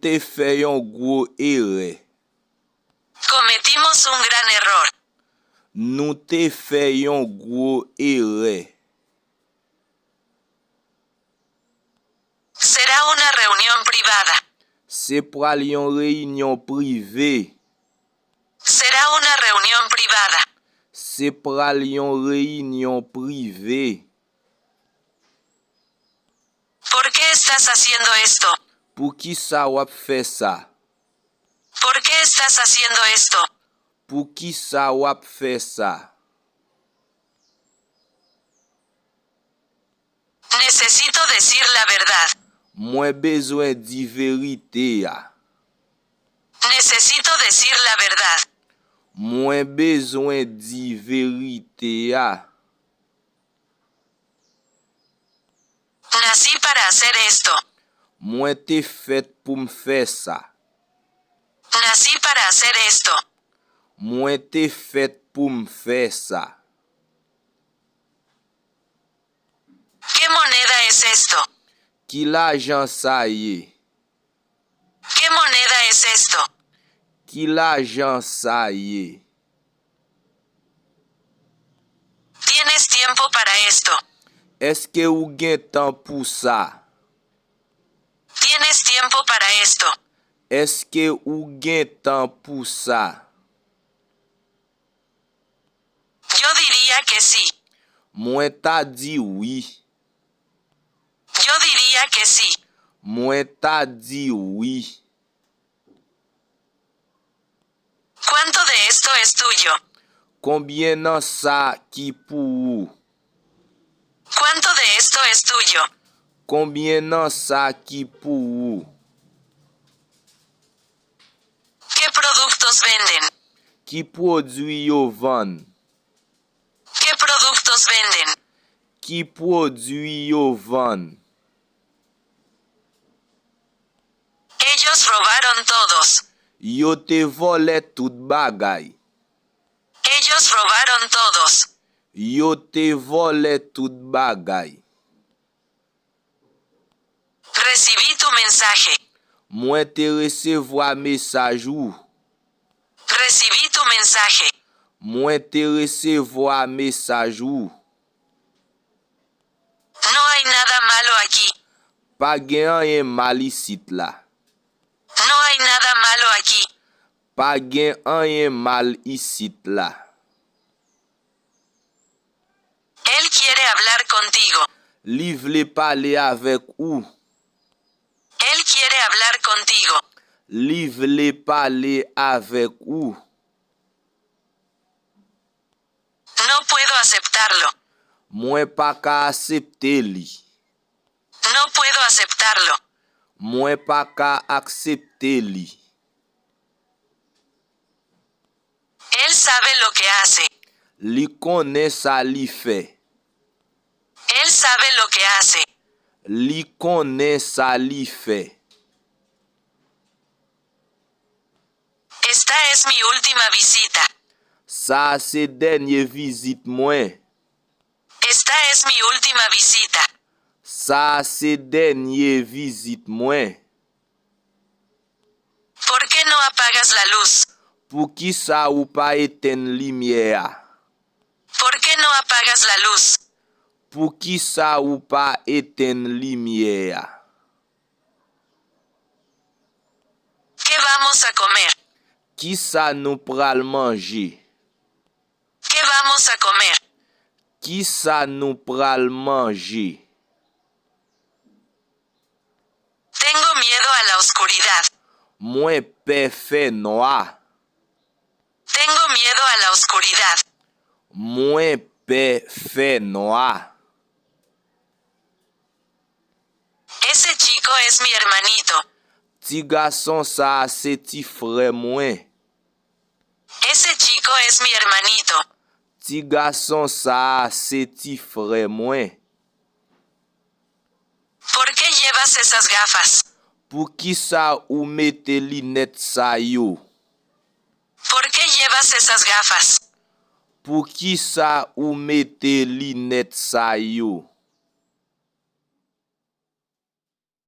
te fait un gros erreur. Cometimos un gran error. Nous te fait un gros erreur. Será una reunión privada. C'est pour aller en réunion privée. Será una reunión privada. C'est pour aller en réunion privée. ¿Por qué estás haciendo esto? Pour qui ça wap fait ça? ¿Por qué estás haciendo esto? Pour qui ça wap fait ça? Necesito decir la verdad. Moi besoin di vérité ya. Necesito decir la verdad. Moi besoin di vérité ya. Nací para hacer esto. Moi te fait pour me faire ça. Nací para hacer esto. Moi te fait pour me faire ça. ¿Qué moneda es esto? Qui l'argent ça y est? ¿Qué moneda es esto? Qui l'argent ça y est? ¿Tienes tiempo para esto? Est-ce que ou gen temps pour ça? ¿Tienes tiempo para esto? Est-ce que ou gen temps pour ça? Yo diría que sí. Moi ta dit oui. Yo diría que sí. Moi ta dit oui. ¿Cuánto de esto es tuyo? Combien nan ça qui pour ou? ¿Cuánto de esto es tuyo? Combien nan ça qui pour ou? ¿Qué productos venden? Qui produit yo vend? ¿Qué productos venden? Qui produit yo vend? Ellos robaron todos. Yo te volé tout bagay. Ellos robaron todos. Yo te volé tout bagay. Recibí tu mensaje. Moi te recevoir message ou. Recibí tu mensaje. Moi te recevoir message ou. No hay nada malo aquí. Pa gen anyen mal isit la. No hay nada malo aquí. Pa gen anyen mal isit la. Él quiere hablar contigo. Li vle pale avec ou. Él quiere hablar contigo. Li vle pale avec ou. No puedo aceptarlo. Moi pa ka accepte li. No puedo aceptarlo. Moi pa ka accepte li. Él sabe lo que hace. Li konnen sa li fe. Él sabe lo que hace. Li konnen sa li fe. Esta es mi última visita. Sa se denye vizit mwen. Esta es mi última visita. Sa se denye vizit mwen. ¿Por qué no apagas la luz? Pou ki sa ou pa eten limye a? ¿Por qué no apagas la luz? Pou ki sa ou pa eten limye a? ¿Qué vamos a comer? Ki sa nou pral manje? ¿Qué vamos a comer? Ki sa nou pral manje? Tengo miedo a la oscuridad. Mwen pe fe noa. Tengo miedo a la oscuridad. Mwen pe fe noa. Ese chico es mi hermanito. Ti gason sa se ti fre mwen. Ese chico es mi hermanito. Ti gason sa se ti fre mwen. ¿Por qué llevas esas gafas? Pou ki sa ou mette linet sa yo? ¿Por qué llevas esas gafas? Pou ki sa ou mette linet sa yo?